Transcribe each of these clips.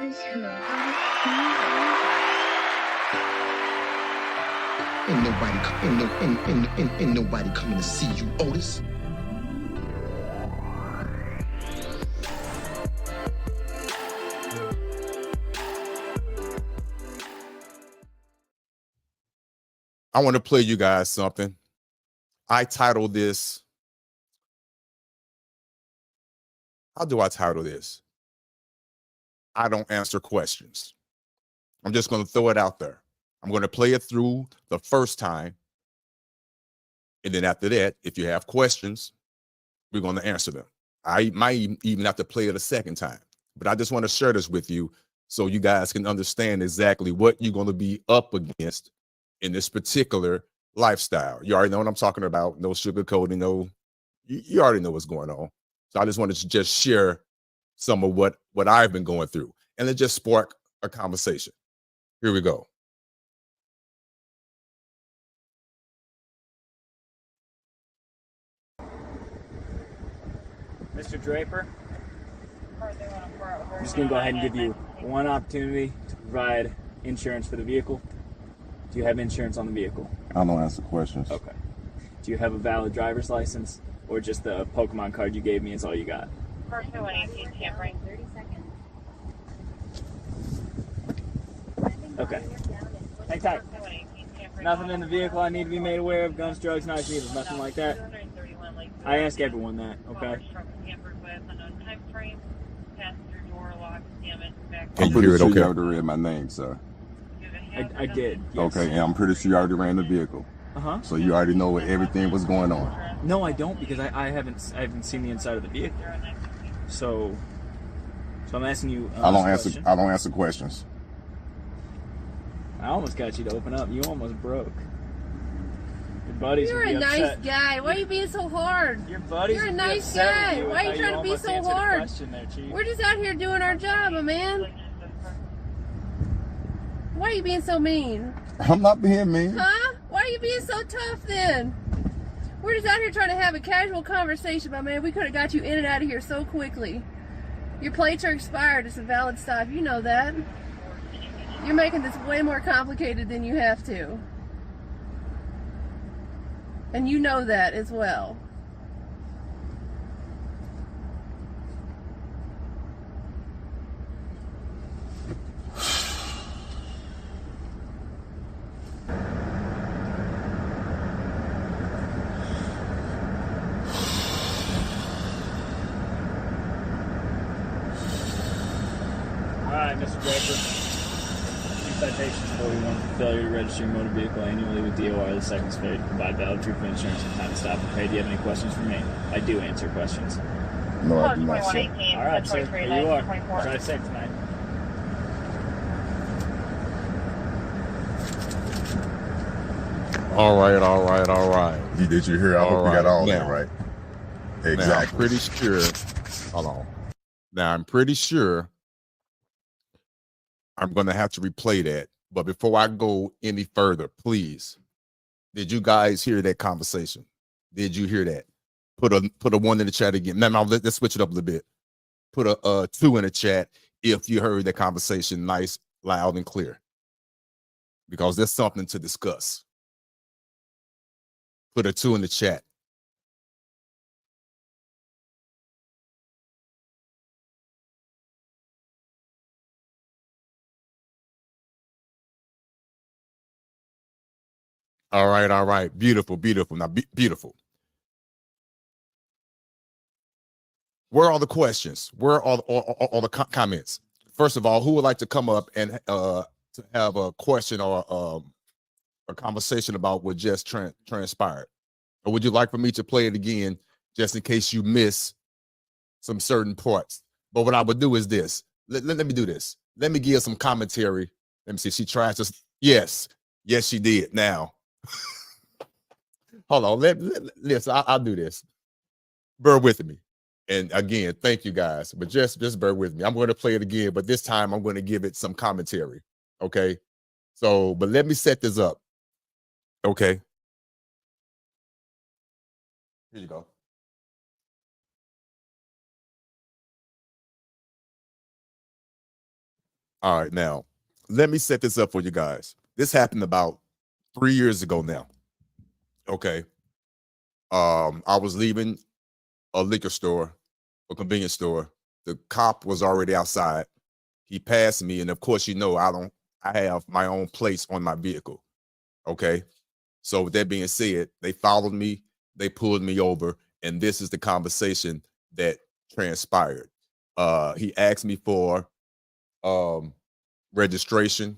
Ain't nobody coming to see you, Otis. I want to play you guys something. I titled this. How do I title this? I don't answer questions. I'm just going to throw it out there. I'm going to play it through the first time. And then after that, if you have questions, we're going to answer them. I might even have to play it a second time. But I just want to share this with you so you guys can understand exactly what you're going to be up against in this particular lifestyle. You already know what I'm talking about. No sugarcoating, you already know what's going on. So I just wanted to just share some of what I've been going through, and it just spark a conversation. Here we go. Mr. Draper, I'm just going to go ahead and give you one opportunity to provide insurance for the vehicle. Do you have insurance on the vehicle? I don't answer questions. Okay. Do you have a valid driver's license, or just the Pokemon card you gave me is all you got? First 118, can't bring 30 seconds. Okay. Hang tight. Nothing in the vehicle I need to be made aware of, guns, drugs, knives, needles, nothing like that. I ask everyone that, okay? I'm pretty sure you already read my name, sir. I did, yes. Okay, and I'm pretty sure you already ran the vehicle. Uh-huh. So you already know what everything was going on. No, I don't, because I haven't seen the inside of the vehicle. So I'm asking you. I don't answer questions. I almost got you to open up. You almost broke. Your buddies. You're a nice guy. Why are you being so hard? Your buddies. You're a nice guy. Why are you trying to be so hard? We're just out here doing our job, man. Why are you being so mean? I'm not being mean. Huh? Why are you being so tough then? We're just out here trying to have a casual conversation, my man. We could have got you in and out of here so quickly. Your plates are expired. It's a valid stop. You know that. You're making this way more complicated than you have to. And you know that as well. Alright, Mr. Draper. Citations 41 for failure to register your motor vehicle annually with DOR. The second is failure to provide valid proof of insurance and time to stop and pay. Do you have any questions for me? I do answer questions. No, I do not, sir. Alright, sir. Here you are. Drive safe tonight. All right. Did you hear? I hope you got all that right. Exactly. Now, I'm pretty sure. Hold on. Now, I'm pretty sure I'm going to have to replay that. But before I go any further, please, did you guys hear that conversation? Did you hear that? Put a 1 in the chat again. Now let's switch it up a little bit. Put a 2 in the chat if you heard that conversation nice, loud, and clear. Because there's something to discuss. Put a 2 in the chat. All right. Beautiful. Now, beautiful. Where are all the questions? Where are all the comments? First of all, who would like to come up and to have a question or a conversation about what just transpired? Or would you like for me to play it again just in case you miss some certain parts? But what I would do is this. Let me do this. Let me give some commentary. Let me see. She tries to. Yes, she did. Now. Hold on. Listen, I'll do this. Bear with me. And again, thank you guys. But just bear with me. I'm going to play it again, but this time I'm going to give it some commentary. Okay. So, but let me set this up. Okay. Here you go. All right, now let me set this up for you guys. This happened about 3 years ago now. Okay. I was leaving a liquor store, a convenience store. The cop was already outside. He passed me, and of course, I have my own place on my vehicle. Okay. So with that being said, they followed me, they pulled me over, and this is the conversation that transpired. He asked me for registration.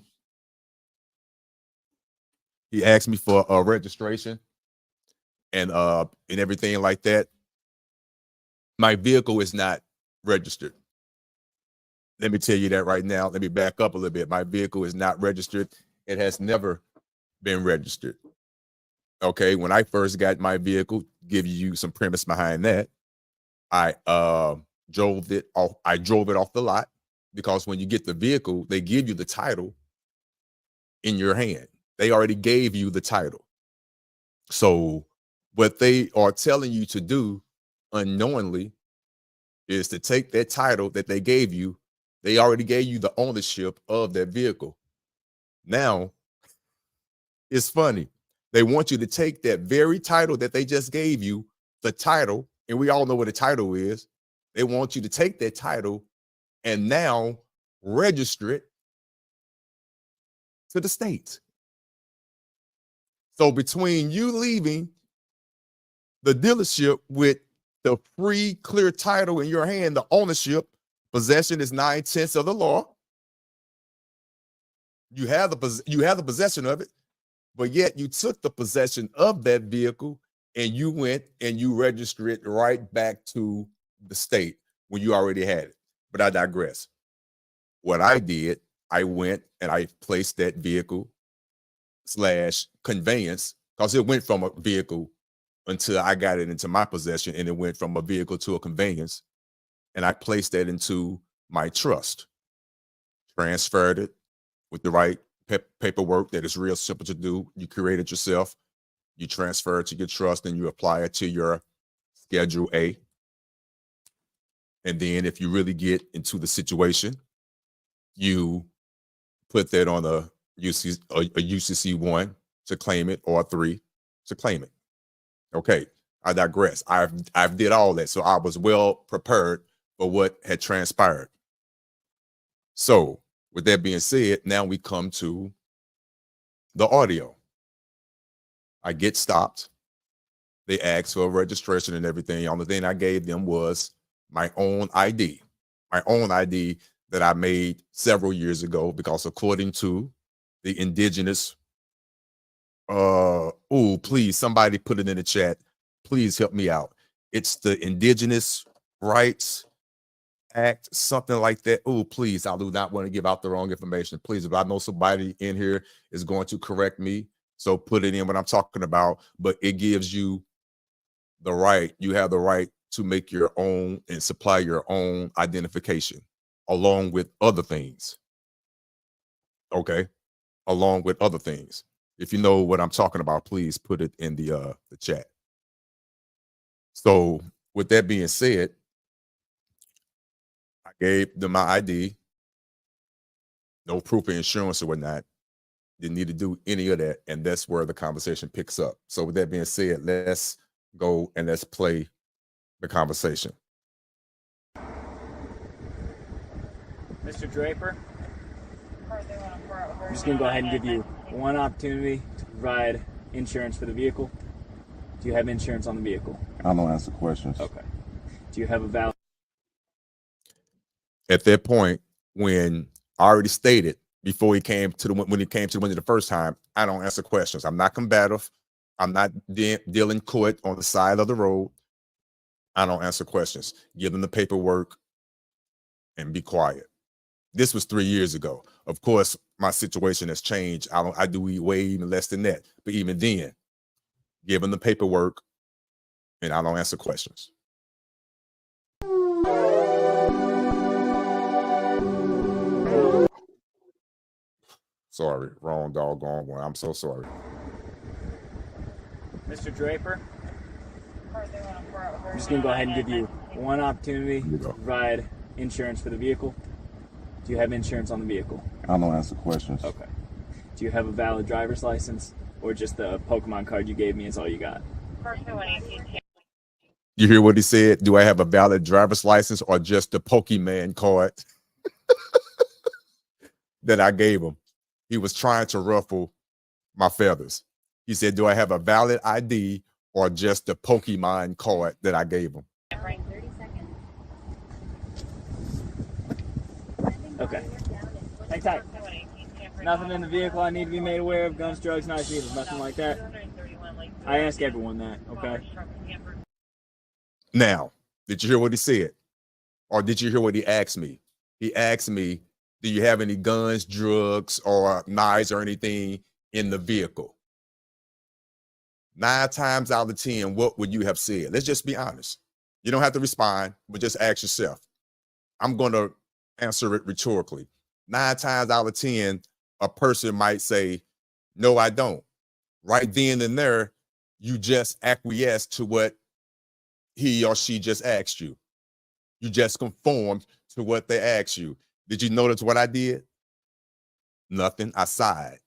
He asked me for a registration and everything like that. My vehicle is not registered. Let me tell you that right now. Let me back up a little bit. My vehicle is not registered. It has never been registered. Okay, when I first got my vehicle, give you some premise behind that. I drove it off. I drove it off the lot because when you get the vehicle, they give you the title in your hand. They already gave you the title. So what they are telling you to do unknowingly is to take that title that they gave you. They already gave you the ownership of that vehicle. Now, it's funny. They want you to take that very title that they just gave you, the title, and we all know what a title is. They want you to take that title and now register it to the state. So between you leaving the dealership with the free, clear title in your hand, the ownership, possession is 9/10 of the law. You have the possession of it, but yet you took the possession of that vehicle and you went and you registered it right back to the state when you already had it. But I digress. What I did, I went and I placed that vehicle / conveyance, because it went from a vehicle until I got it into my possession, and it went from a vehicle to a conveyance, and I placed that into my trust, transferred it with the right paperwork that is real simple to do. You create it yourself, you transfer it to your trust, and you apply it to your Schedule A. And then if you really get into the situation, you put that on a UCC 1 to claim it, or a 3 to claim it. Okay, I digress. I've did all that, so I was well prepared for what had transpired. So with that being said, now we come to the audio. I get stopped. They asked for a registration and everything. The only thing I gave them was my own ID that I made several years ago, because according to the indigenous, please, somebody put it in the chat. Please help me out. It's the Indigenous Rights Act, something like that. Oh, please, I do not want to give out the wrong information. Please, if I know somebody in here is going to correct me, so put it in what I'm talking about. But it gives you the right, you have the right to make your own and supply your own identification along with other things. Okay, along with other things. If you know what I'm talking about, please put it in the chat. So with that being said, I gave them my ID, no proof of insurance or whatnot. Didn't need to do any of that. And that's where the conversation picks up. So with that being said, let's go and let's play the conversation. Mr. Draper, I'm just going to go ahead and give you one opportunity to provide insurance for the vehicle. Do you have insurance on the vehicle? I don't answer questions. Okay. Do you have a valid? At that point, when I already stated before when he came to the window the first time, I don't answer questions. I'm not combative. I'm not dealing court on the side of the road. I don't answer questions. Give them the paperwork and be quiet. This was 3 years ago. Of course, my situation has changed. I do way even less than that. But even then, give them the paperwork and I don't answer questions. Sorry, wrong doggone one. I'm so sorry. Mr. Draper, I'm just going to go ahead and give you one opportunity to provide insurance for the vehicle. Do you have insurance on the vehicle? I don't answer questions. Okay. Do you have a valid driver's license, or just the Pokemon card you gave me is all you got? You hear what he said? Do I have a valid driver's license or just the Pokemon card that I gave him? He was trying to ruffle my feathers. He said, do I have a valid ID or just the Pokemon card that I gave him? 30 seconds. Okay. Hang tight. Nothing in the vehicle I need to be made aware of. Guns, drugs, knives, needles, nothing like that. I ask everyone that, okay? Now, did you hear what he said? Or did you hear what he asked me? He asked me, do you have any guns, drugs, or knives or anything in the vehicle? 9 times out of 10, what would you have said? Let's just be honest. You don't have to respond, but just ask yourself. I'm going to answer it rhetorically. 9 times out of 10, a person might say, no, I don't. Right then and there, you just acquiesce to what he or she just asked you. You just conformed to what they asked you. Did you notice what I did? Nothing. I sighed.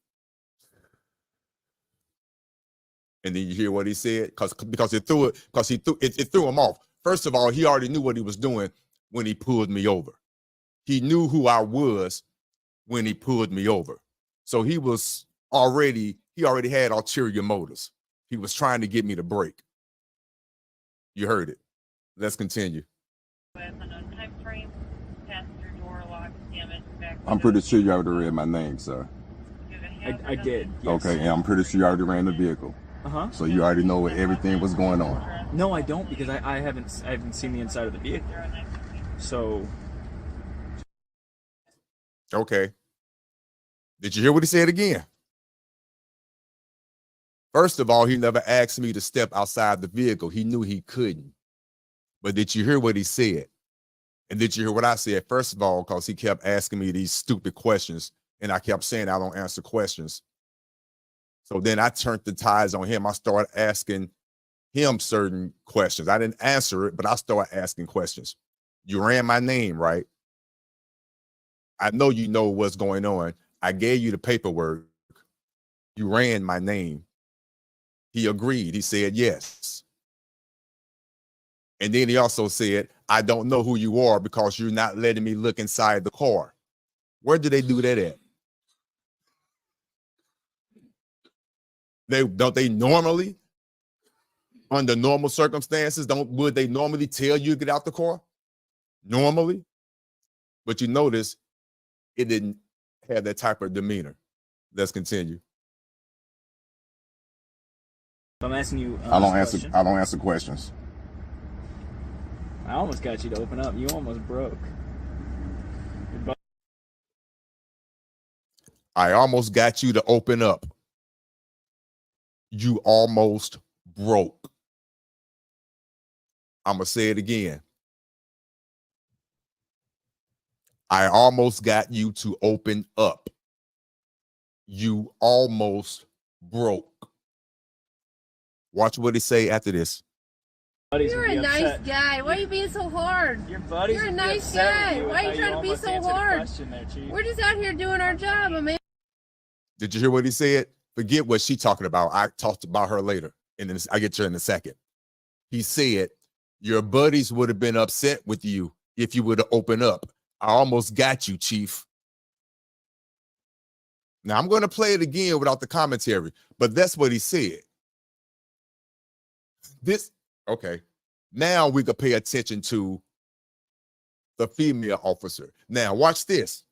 And then you hear what he said? Because it threw him off. First of all, he already knew what he was doing when he pulled me over. He knew who I was when he pulled me over. So he already had ulterior motives. He was trying to get me to break. You heard it. Let's continue. I'm pretty sure you already read my name, sir. I did. Yes. Okay, and I'm pretty sure you already ran the vehicle. Uh-huh. So you already know what everything was going on. No, I don't, because I haven't seen the inside of the vehicle. So. Okay. Did you hear what he said again? First of all, he never asked me to step outside the vehicle. He knew he couldn't. But did you hear what he said? And did you hear what I said? First of all, because he kept asking me these stupid questions, and I kept saying I don't answer questions. So then I turned the tides on him. I started asking him certain questions. I didn't answer it, but I started asking questions. You ran my name, right? I know you know what's going on. I gave you the paperwork. You ran my name. He agreed. He said yes. And then he also said, I don't know who you are because you're not letting me look inside the car. Where do they do that at? Don't they normally, under normal circumstances, would they normally tell you to get out the car? Normally. But you notice it didn't have that type of demeanor. Let's continue. I'm asking you. I don't answer questions. I almost got you to open up. You almost broke. I almost got you to open up. You almost broke. I'm going to say it again. I almost got you to open up. You almost broke. Watch what he say after this. You're a nice guy. Why are you being so hard? You're a nice guy. Why are you trying to be so hard? We're just out here doing our job, I mean. Did you hear what he said? Forget what she talking about. I talked about her later, and then I get to her in a second. He said, your buddies would have been upset with you if you would have opened up. I almost got you, Chief. Now, I'm going to play it again without the commentary, but that's what he said. Okay. Now we could pay attention to the female officer. Now, watch this.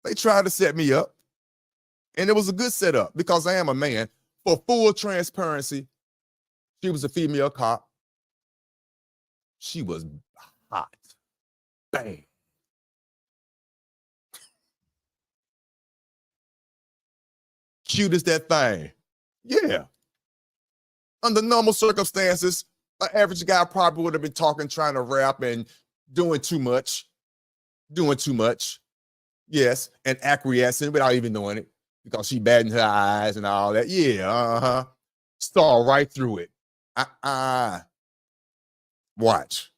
They tried to set me up, and it was a good setup because I am a man. For full transparency, she was a female cop. She was hot. Bang. Cute as that thing. Yeah. Under normal circumstances, an average guy probably would have been talking, trying to rap and doing too much. Yes, and acquiescing without even knowing it because she batting her eyes and all that. Yeah, saw right through it. Watch.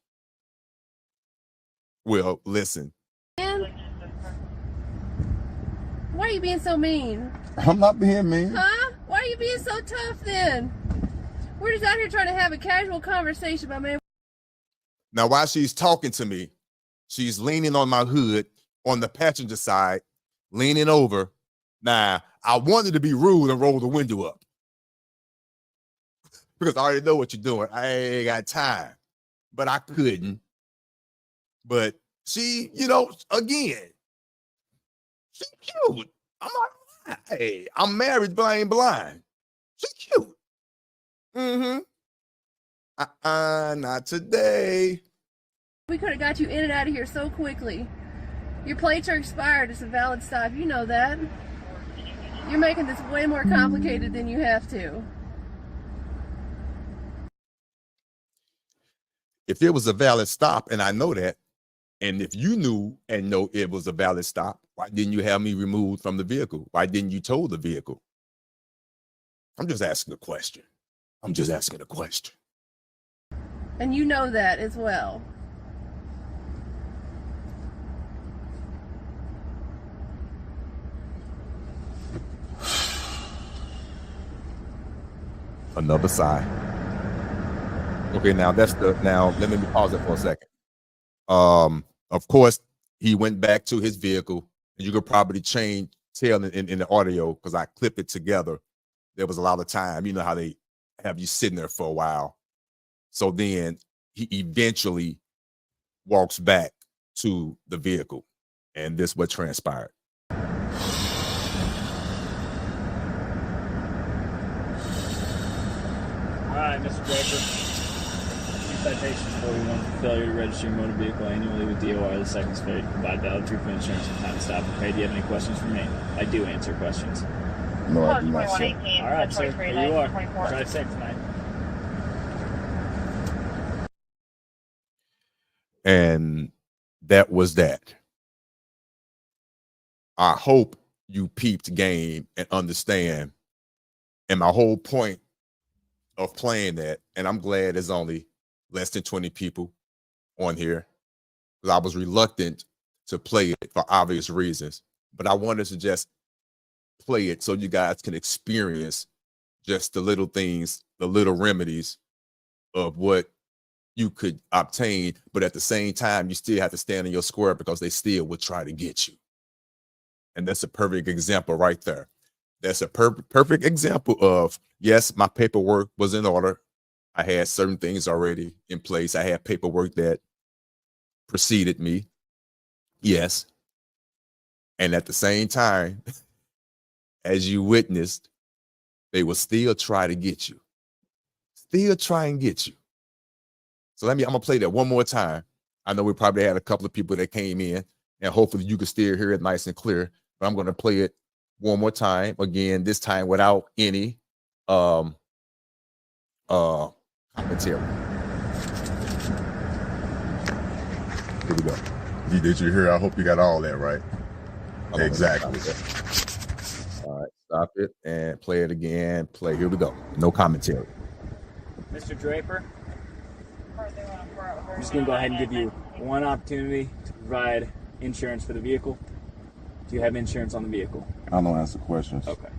Well, listen. Man, why are you being so mean? I'm not being mean. Huh? Why are you being so tough then? We're just out here trying to have a casual conversation, my man. Now, while she's talking to me, she's leaning on my hood on the passenger side, leaning over. Now, I wanted to be rude and roll the window up because I already know what you're doing. I ain't got time, but I couldn't. But she, again, she cute. I'm like, hey, I'm married, but I ain't blind. She cute. Not today. We could have got you in and out of here so quickly. Your plates are expired. It's a valid stop. You know that. You're making this way more complicated than you have to. If it was a valid stop, and I know that, and if you knew and know it was a valid stop, why didn't you have me removed from the vehicle? Why didn't you tow the vehicle? I'm just asking a question. And you know that as well. Another sigh. Okay, now let me pause it for a second. Of course, he went back to his vehicle, and you could probably tell in the audio because I clip it together. There was a lot of time. You know how they have you sitting there for a while. So then he eventually walks back to the vehicle, and this is what transpired. All right, Mr. Draper. Citations for you. One for failure to register your motor vehicle annually with DOR. The second is failure to provide valid proof of insurance and time to stop and pay. Do you have any questions for me? I do answer questions. No, I do not. All right, sir. Here you are. Drive safe tonight. And that was that. I hope you peeped game and understand. And my whole point of playing that, and I'm glad there's only less than 20 people on here, because I was reluctant to play it for obvious reasons, but I wanted to just play it so you guys can experience just the little things, the little remedies of what you could obtain, but at the same time, you still have to stand in your square because they still would try to get you. And that's a perfect example right there. That's a perfect example of, yes, my paperwork was in order. I had certain things already in place. I had paperwork that preceded me. Yes. And at the same time, as you witnessed, they will still try to get you. Still try and get you. So I'm going to play that one more time. I know we probably had a couple of people that came in, and hopefully you can still hear it nice and clear, but I'm going to play it one more time. Again, this time without any commentary. Here we go. Did you hear? I hope you got all that right. Exactly. All right, stop it and play it again. Play. Here we go. No commentary. Mr. Draper, I'm just going to go ahead and give you one opportunity to provide insurance for the vehicle. Do you have insurance on the vehicle? I don't answer questions. Okay.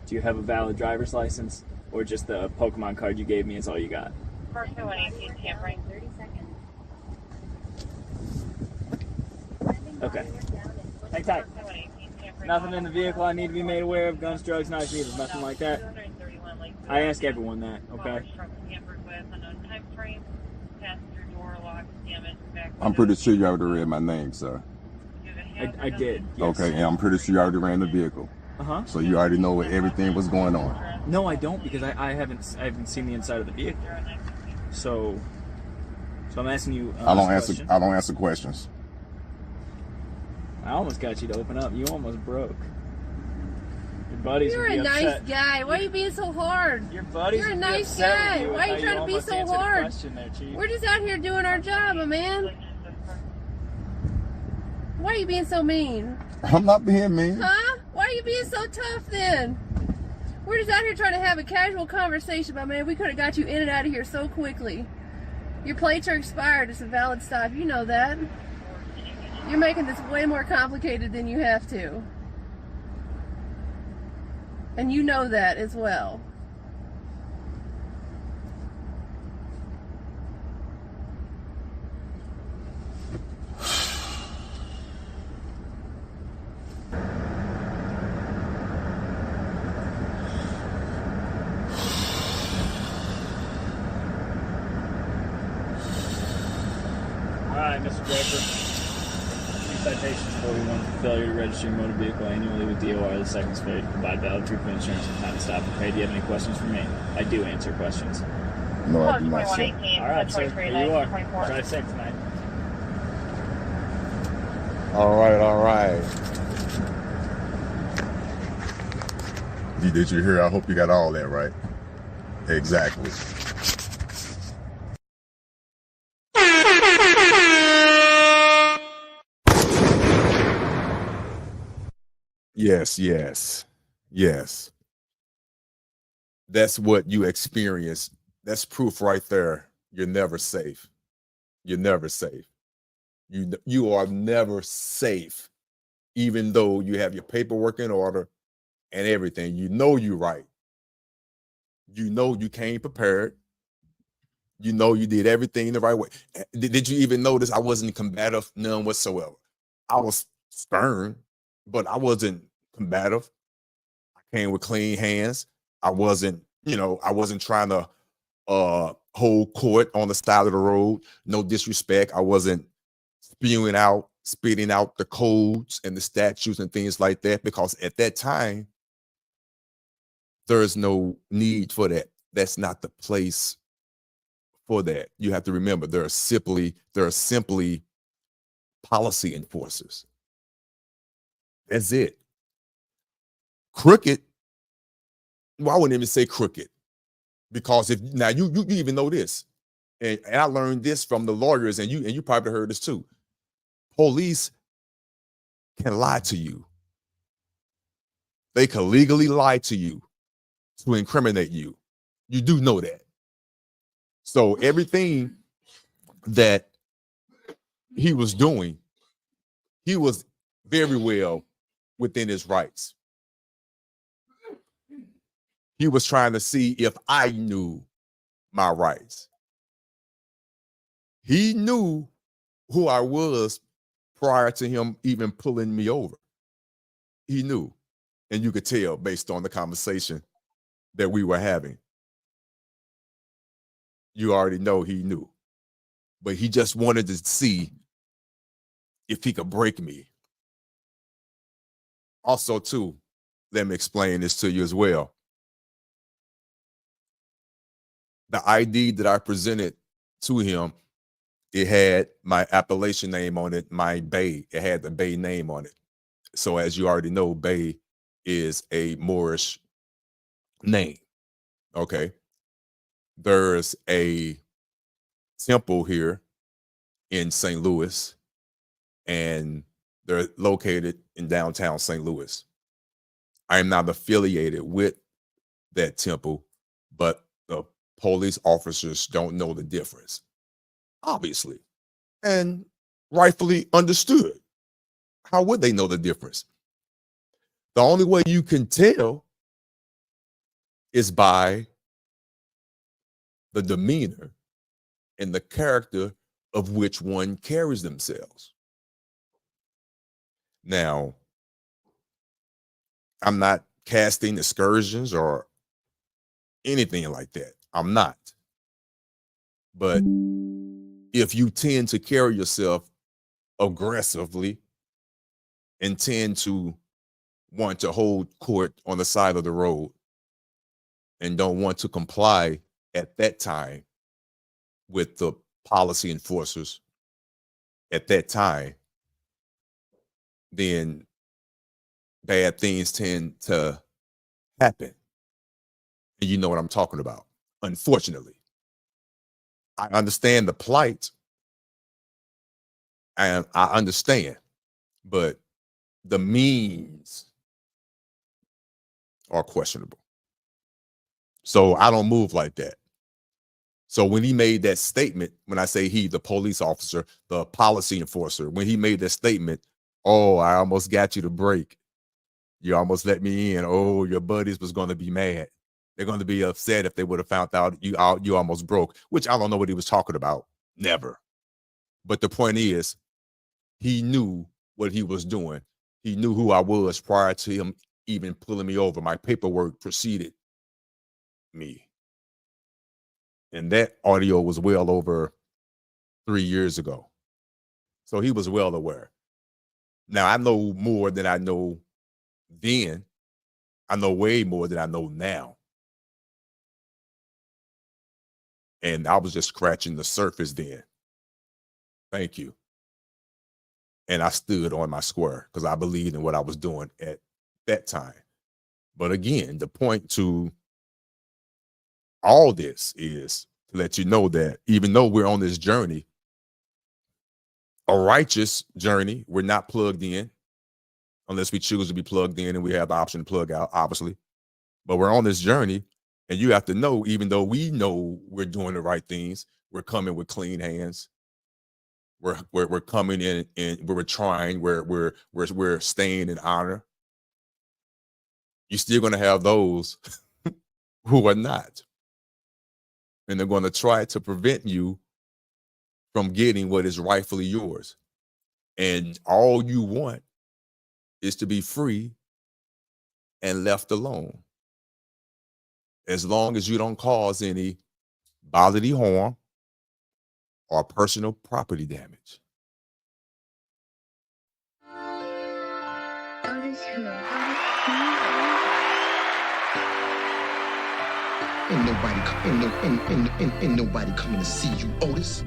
Do you have a valid driver's license, or just the Pokemon card you gave me is all you got? First one, 18 tampering. 30 seconds. Okay. Hang tight. Nothing in the vehicle I need to be made aware of. Guns, drugs, knives, needles, nothing like that. I ask everyone that, okay? I'm pretty sure you already read my name, sir. I did. Yes. Okay, and I'm pretty sure you already ran the vehicle. Uh-huh. So you already know what everything was going on. No, I don't, because I haven't seen the inside of the vehicle. So I'm asking you. I don't answer questions. I almost got you to open up. You almost broke. Your buddies You're would be a nice upset. guy. Why are you being so hard? Your buddies You're a would be nice upset with guy. you Why are you how trying to be almost so answered the hard? question there, Chief. We're just out here doing our job, my man. Why are you being so mean? I'm not being mean. Huh? Why are you being so tough then? We're just out here trying to have a casual conversation, my man. We could have got you in and out of here so quickly. Your plates are expired. It's a valid stop. You know that. You're making this way more complicated than you have to. And you know that as well. Alright, Mr. Draper. Citations 41 for failure to register your motor vehicle annually with DOI the second state. Provide valid proof of insurance and time to stop and pay. Do you have any questions for me? I do answer questions. No, I do not, sir. 2118, Alright, sir. 23, Here you are. 24. Drive safe tonight. All right, all right. Did you hear? I hope you got all that right. Exactly. Yes, yes, yes. That's what you experience. That's proof right there. You're never safe. You're never safe. You are never safe, even though you have your paperwork in order and everything. You know you're right. You know you came prepared. You know you did everything the right way. Did you even notice I wasn't combative? None whatsoever. I was stern, but I wasn't combative. I came with clean hands. I wasn't trying to hold court on the side of the road. No disrespect. I wasn't spitting out the codes and the statutes and things like that, because at that time there is no need for that. That's not the place for that. You have to remember there are simply policy enforcers. That's it. Crooked. Well, I wouldn't even say crooked, because if now you even know this, and I learned this from the lawyers, and you probably heard this too. Police can lie to you. They can legally lie to you to incriminate you. You do know that. So everything that he was doing, he was very well within his rights. He was trying to see if I knew my rights. He knew who I was prior to him even pulling me over. He knew, and you could tell based on the conversation that we were having. You already know he knew, but he just wanted to see if he could break me. Also, too, let me explain this to you as well. The ID that I presented to him, it had my appellation name on it, my Bay. It had the Bay name on it. So as you already know, Bay is a Moorish name. Okay. There's a temple here in St. Louis, and they're located in downtown St. Louis. I am not affiliated with that temple, but the police officers don't know the difference, obviously, and rightfully understood. How would they know the difference? The only way you can tell is by the demeanor and the character of which one carries themselves. Now, I'm not casting aspersions or anything like that. I'm not. But if you tend to carry yourself aggressively and tend to want to hold court on the side of the road and don't want to comply at that time with the policy enforcers at that time, then bad things tend to happen. And you know what I'm talking about. Unfortunately, I understand the plight, and I understand, but the means are questionable. So I don't move like that. So when he made that statement, when I say he, the police officer, the policy enforcer, when he made that statement, oh, I almost got you to break. You almost let me in. Oh, your buddies was going to be mad. They're going to be upset if they would have found out you almost broke, which I don't know what he was talking about. Never. But the point is, he knew what he was doing. He knew who I was prior to him even pulling me over. My paperwork preceded me. And that audio was well over 3 years ago. So he was well aware. Now, I know more than I know then. I know way more than I know now. And I was just scratching the surface then. Thank you. And I stood on my square because I believed in what I was doing at that time. But again, the point to all this is to let you know that even though we're on this journey, a righteous journey, we're not plugged in unless we choose to be plugged in, and we have the option to plug out, obviously. But we're on this journey, and you have to know, even though we know we're doing the right things, we're coming with clean hands. We're coming in and we're trying, we're staying in honor. You're still going to have those who are not. And they're going to try to prevent you from getting what is rightfully yours. And all you want is to be free and left alone. As long as you don't cause any bodily harm or personal property damage. Ain't nobody coming to see you, Otis.